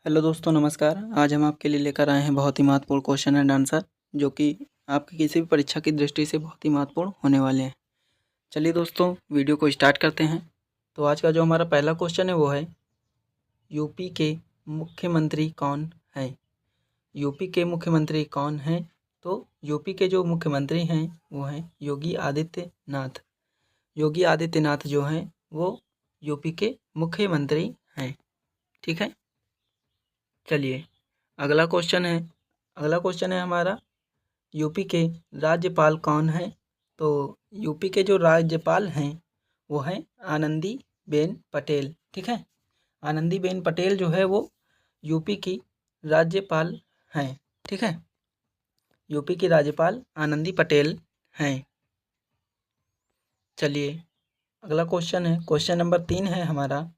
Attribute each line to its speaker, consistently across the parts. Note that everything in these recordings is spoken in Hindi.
Speaker 1: हेलो दोस्तों, नमस्कार। आज हम आपके लिए लेकर आए हैं बहुत ही महत्वपूर्ण क्वेश्चन एंड आंसर, जो कि आपकी किसी भी परीक्षा की दृष्टि से बहुत ही महत्वपूर्ण होने वाले हैं। चलिए दोस्तों, वीडियो को स्टार्ट करते हैं। तो आज का जो हमारा पहला क्वेश्चन है वो है, यूपी के मुख्यमंत्री कौन हैं? यूपी के मुख्यमंत्री कौन हैं? तो यूपी के जो मुख्यमंत्री हैं वो हैं योगी आदित्यनाथ। योगी आदित्यनाथ जो हैं वो यूपी के मुख्यमंत्री हैं। ठीक है। चलिए, अगला क्वेश्चन है हमारा, यूपी के राज्यपाल कौन हैं? तो यूपी के जो राज्यपाल हैं वो हैं आनंदीबेन पटेल। ठीक है। आनंदीबेन पटेल जो है वो यूपी की राज्यपाल हैं। ठीक है। यूपी की राज्यपाल आनंदी पटेल हैं। चलिए, अगला क्वेश्चन है, क्वेश्चन नंबर 3 है हमारा,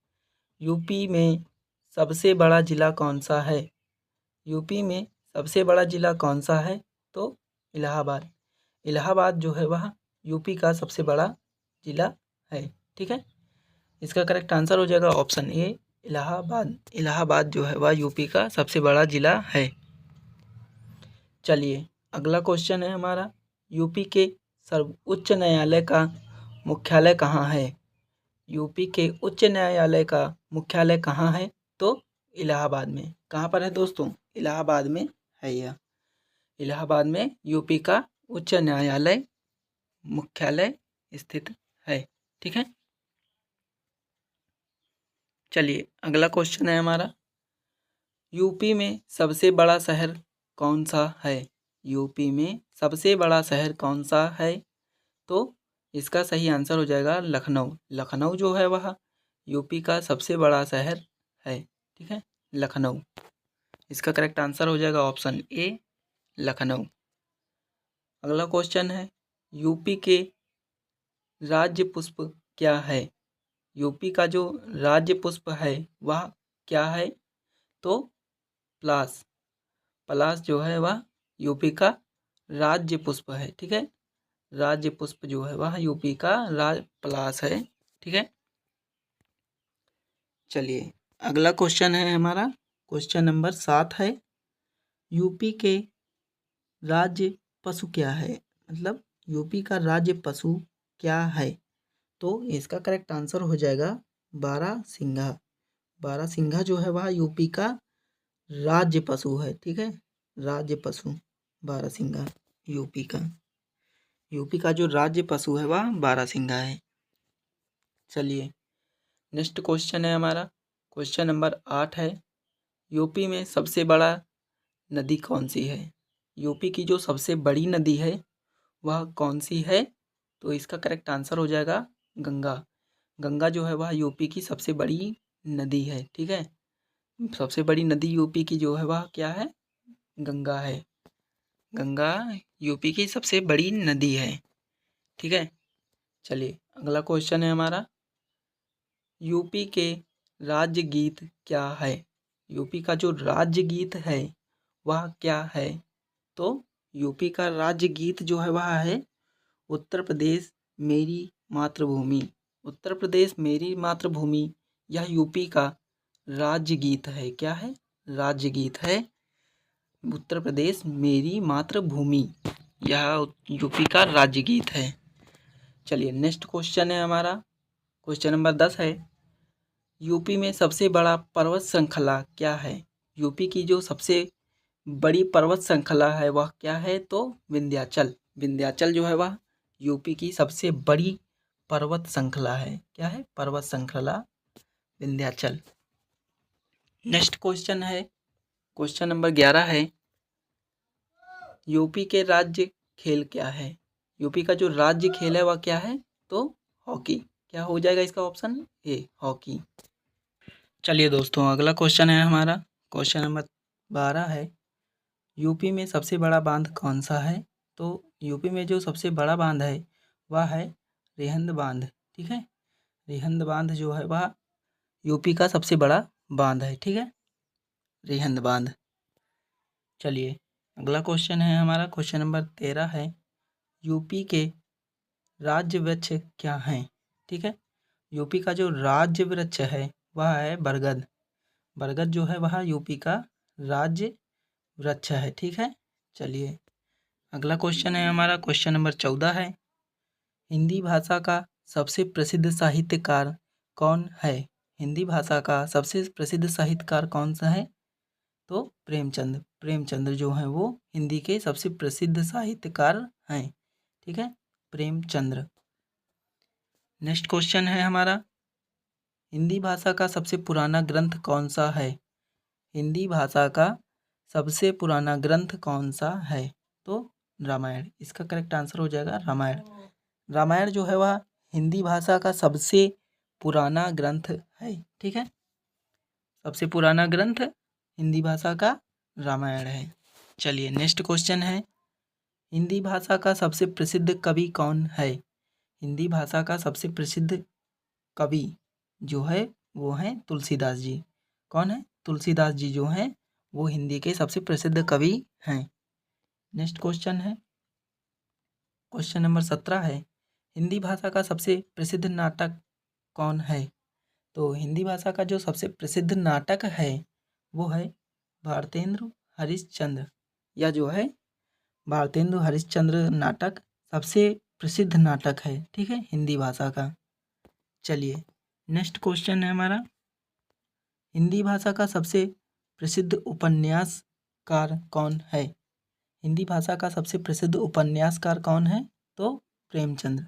Speaker 1: यूपी में सबसे बड़ा जिला कौन सा है? यूपी में सबसे बड़ा जिला कौन सा है? तो इलाहाबाद। इलाहाबाद जो है वह यूपी का सबसे बड़ा जिला है। ठीक है। इसका करेक्ट आंसर हो जाएगा ऑप्शन ए, इलाहाबाद। इलाहाबाद जो है वह यूपी का सबसे बड़ा जिला है। चलिए, अगला क्वेश्चन है हमारा, यूपी के सर्वोच्च न्यायालय का मुख्यालय कहाँ है? यूपी के उच्च न्यायालय का मुख्यालय कहाँ है? तो इलाहाबाद में। कहाँ पर है दोस्तों? इलाहाबाद में है यह। इलाहाबाद में यूपी का उच्च न्यायालय मुख्यालय स्थित है। ठीक है। चलिए, अगला क्वेश्चन है हमारा, यूपी में सबसे बड़ा शहर कौन सा है? यूपी में सबसे बड़ा शहर कौन सा है? तो इसका सही आंसर हो जाएगा लखनऊ। लखनऊ जो है वह यूपी का सबसे बड़ा शहर है। ठीक है, लखनऊ। इसका करेक्ट आंसर हो जाएगा ऑप्शन ए, लखनऊ। अगला क्वेश्चन है, यूपी के राज्य पुष्प क्या है? यूपी का जो राज्य पुष्प है वह क्या है? तो पलास। पलास जो है वह यूपी का राज्य पुष्प है। ठीक है। राज्य पुष्प जो है वह यूपी का पलास है। ठीक है। चलिए, अगला क्वेश्चन है हमारा, क्वेश्चन नंबर 7 है, यूपी के राज्य पशु क्या है? मतलब यूपी का राज्य पशु क्या है? तो इसका करेक्ट आंसर हो जाएगा बारहसिंघा। बारहसिंघा जो है वह यूपी का राज्य पशु है। ठीक है, राज्य पशु बारहसिंघा यूपी का जो राज्य पशु है वह बारहसिंघा है। चलिए, नेक्स्ट क्वेश्चन है हमारा, क्वेश्चन नंबर 8 है, यूपी में सबसे बड़ा नदी कौन सी है? यूपी की जो सबसे बड़ी नदी है वह कौन सी है? तो इसका करेक्ट आंसर हो जाएगा गंगा। गंगा जो है वह यूपी की सबसे बड़ी नदी है। ठीक है। सबसे बड़ी नदी यूपी की जो है वह क्या है? गंगा है। गंगा यूपी की सबसे बड़ी नदी है। ठीक है। चलिए, अगला क्वेश्चन है हमारा, यूपी के राज्य गीत क्या है? यूपी का जो राज्य गीत है वह क्या है? तो यूपी का राज्य गीत जो है वह है उत्तर प्रदेश मेरी मातृभूमि। उत्तर प्रदेश मेरी मातृभूमि यह यूपी का राज्य गीत है। क्या है? राज्य गीत है उत्तर प्रदेश मेरी मातृभूमि, यह यूपी का राज्य गीत है। चलिए, नेक्स्ट क्वेश्चन है हमारा, क्वेश्चन नंबर 10 है, यूपी में सबसे बड़ा पर्वत श्रृंखला क्या है? यूपी की जो सबसे बड़ी पर्वत श्रृंखला है वह क्या है? तो विंध्याचल। विंध्याचल जो है वह यूपी की सबसे बड़ी पर्वत श्रृंखला है। क्या है? पर्वत श्रृंखला विंध्याचल। नेक्स्ट क्वेश्चन है, क्वेश्चन नंबर 11 है, यूपी के राज्य खेल क्या है? यूपी का जो राज्य खेल है वह क्या है? तो हॉकी। क्या हो जाएगा इसका ऑप्शन ए, हॉकी। चलिए दोस्तों, अगला क्वेश्चन है हमारा, क्वेश्चन नंबर 12 है, यूपी में सबसे बड़ा बांध कौन सा है? तो यूपी में जो सबसे बड़ा बांध है वह है रिहंद बांध। ठीक है। रिहंद बांध जो है वह यूपी का सबसे बड़ा बांध है। ठीक है, रिहंद बांध। चलिए, अगला क्वेश्चन है हमारा, क्वेश्चन नंबर 13 है, यूपी के राज्य वृक्ष क्या हैं? ठीक है। यूपी का जो राज्य वृक्ष है वह है बरगद। बरगद जो है वह यूपी का राज्य वृक्ष है। ठीक है, चलिए अगला क्वेश्चन है हमारा, क्वेश्चन नंबर 14 है। हिंदी भाषा का सबसे प्रसिद्ध साहित्यकार कौन है? हिंदी भाषा का सबसे प्रसिद्ध साहित्यकार कौन सा है? तो प्रेमचंद। प्रेमचंद्र जो हैं वो हिंदी के सबसे प्रसिद्ध साहित्यकार हैं। ठीक है, प्रेमचंद्र। नेक्स्ट क्वेश्चन है हमारा, हिंदी भाषा का सबसे पुराना ग्रंथ कौन सा है? हिंदी भाषा का सबसे पुराना ग्रंथ कौन सा है? तो रामायण। इसका करेक्ट आंसर हो जाएगा रामायण। रामायण जो है वह हिंदी भाषा का सबसे पुराना ग्रंथ है। ठीक है, सबसे पुराना ग्रंथ हिंदी भाषा का रामायण है। चलिए नेक्स्ट क्वेश्चन है, हिंदी भाषा का सबसे प्रसिद्ध कवि कौन है? हिंदी भाषा का सबसे प्रसिद्ध कवि जो है वो हैं तुलसीदास जी। कौन है? तुलसीदास जी जो हैं वो हिंदी के सबसे प्रसिद्ध कवि हैं। नेक्स्ट क्वेश्चन है, क्वेश्चन नंबर 17 है, हिंदी भाषा का सबसे प्रसिद्ध नाटक कौन है? तो हिंदी भाषा का जो सबसे प्रसिद्ध नाटक है वो है भारतेंदु हरिश्चंद्र। या जो है भारतेंदु हरिश्चंद्र नाटक सबसे प्रसिद्ध नाटक है। ठीक है, हिंदी भाषा का। चलिए नेक्स्ट क्वेश्चन है हमारा, हिंदी भाषा का सबसे प्रसिद्ध उपन्यासकार कौन है? हिंदी भाषा का सबसे प्रसिद्ध उपन्यासकार कौन है? तो प्रेमचंद्र।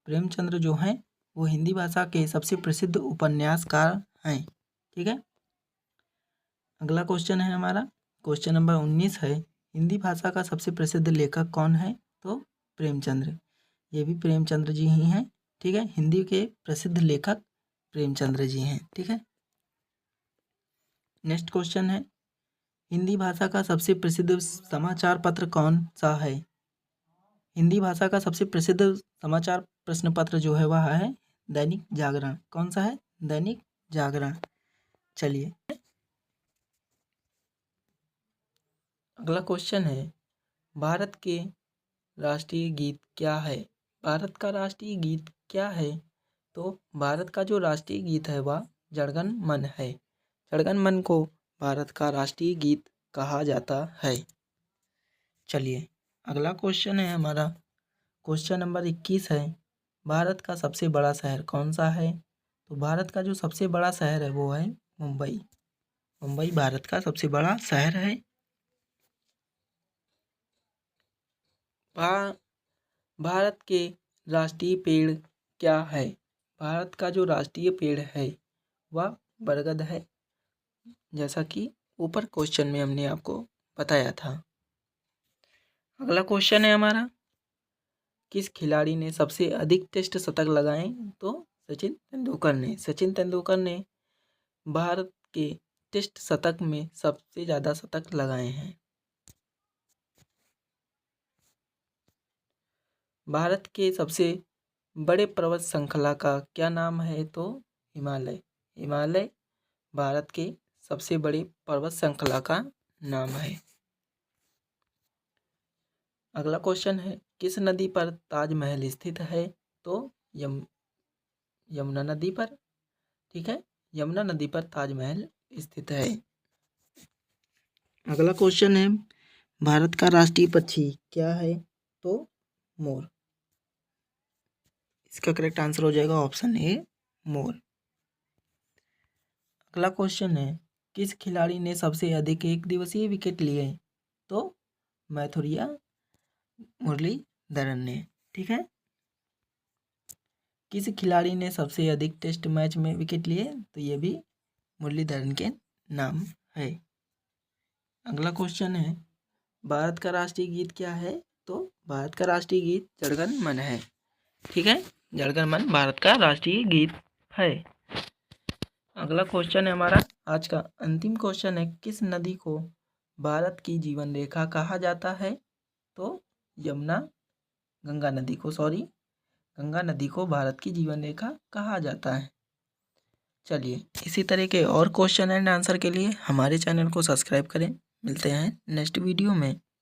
Speaker 1: प्रेमचंद्र जो हैं वो हिंदी भाषा के सबसे प्रसिद्ध उपन्यासकार हैं। ठीक है, अगला क्वेश्चन है हमारा, क्वेश्चन नंबर 19 है, हिंदी भाषा का सबसे प्रसिद्ध लेखक कौन है? तो प्रेमचंद्र। ये भी प्रेमचंद्र जी ही हैं। ठीक है, हिंदी के प्रसिद्ध लेखक प्रेमचंद्र जी हैं। ठीक है, नेक्स्ट क्वेश्चन है, हिंदी भाषा का सबसे प्रसिद्ध समाचार पत्र कौन सा है? हिंदी भाषा का सबसे प्रसिद्ध समाचार प्रश्न पत्र जो है वह है दैनिक जागरण। कौन सा है? दैनिक जागरण। चलिए अगला क्वेश्चन है, भारत के राष्ट्रीय गीत क्या है? भारत का राष्ट्रीय गीत क्या है? तो भारत का जो राष्ट्रीय गीत है वह जनगण मन है। जनगण मन को भारत का राष्ट्रीय गीत कहा जाता है। चलिए अगला क्वेश्चन है हमारा, क्वेश्चन नंबर 21 है, भारत का सबसे बड़ा शहर कौन सा है? तो भारत का जो सबसे बड़ा शहर है वो है मुंबई। मुंबई भारत का सबसे बड़ा शहर है। भारत के राष्ट्रीय पेड़ क्या है? भारत का जो राष्ट्रीय पेड़ है वह बरगद है, जैसा कि ऊपर क्वेश्चन में हमने आपको बताया था। अगला क्वेश्चन है हमारा, किस खिलाड़ी ने सबसे अधिक टेस्ट शतक लगाए? तो सचिन तेंदुलकर ने। सचिन तेंदुलकर ने भारत के टेस्ट शतक में सबसे ज़्यादा शतक लगाए हैं। भारत के सबसे बड़े पर्वत श्रृंखला का क्या नाम है? तो हिमालय। हिमालय भारत के सबसे बड़े पर्वत श्रृंखला का नाम है। अगला क्वेश्चन है, किस नदी पर ताजमहल स्थित है? तो यमुना नदी पर। ठीक है, यमुना नदी पर ताजमहल स्थित है। अगला क्वेश्चन है, भारत का राष्ट्रीय पक्षी क्या है? तो मोर। इसका करेक्ट आंसर हो जाएगा ऑप्शन ए, मोर। अगला क्वेश्चन है, किस खिलाड़ी ने सबसे अधिक एक दिवसीय विकेट लिए? तो मैथुरिया मुरलीधरन ने। ठीक है, किस खिलाड़ी ने सबसे अधिक टेस्ट मैच में विकेट लिए? तो ये भी मुरलीधरन के नाम है। अगला क्वेश्चन है, भारत का राष्ट्रीय गीत क्या है? तो भारत का राष्ट्रीय गीत जनगण मन है। ठीक है, जनगण मन भारत का राष्ट्रीय गीत है। अगला क्वेश्चन है हमारा आज का अंतिम क्वेश्चन है, किस नदी को भारत की जीवन रेखा कहा जाता है? तो गंगा नदी को भारत की जीवन रेखा कहा जाता है। चलिए इसी तरह के और क्वेश्चन एंड आंसर के लिए हमारे चैनल को सब्सक्राइब करें। मिलते हैं नेक्स्ट वीडियो में।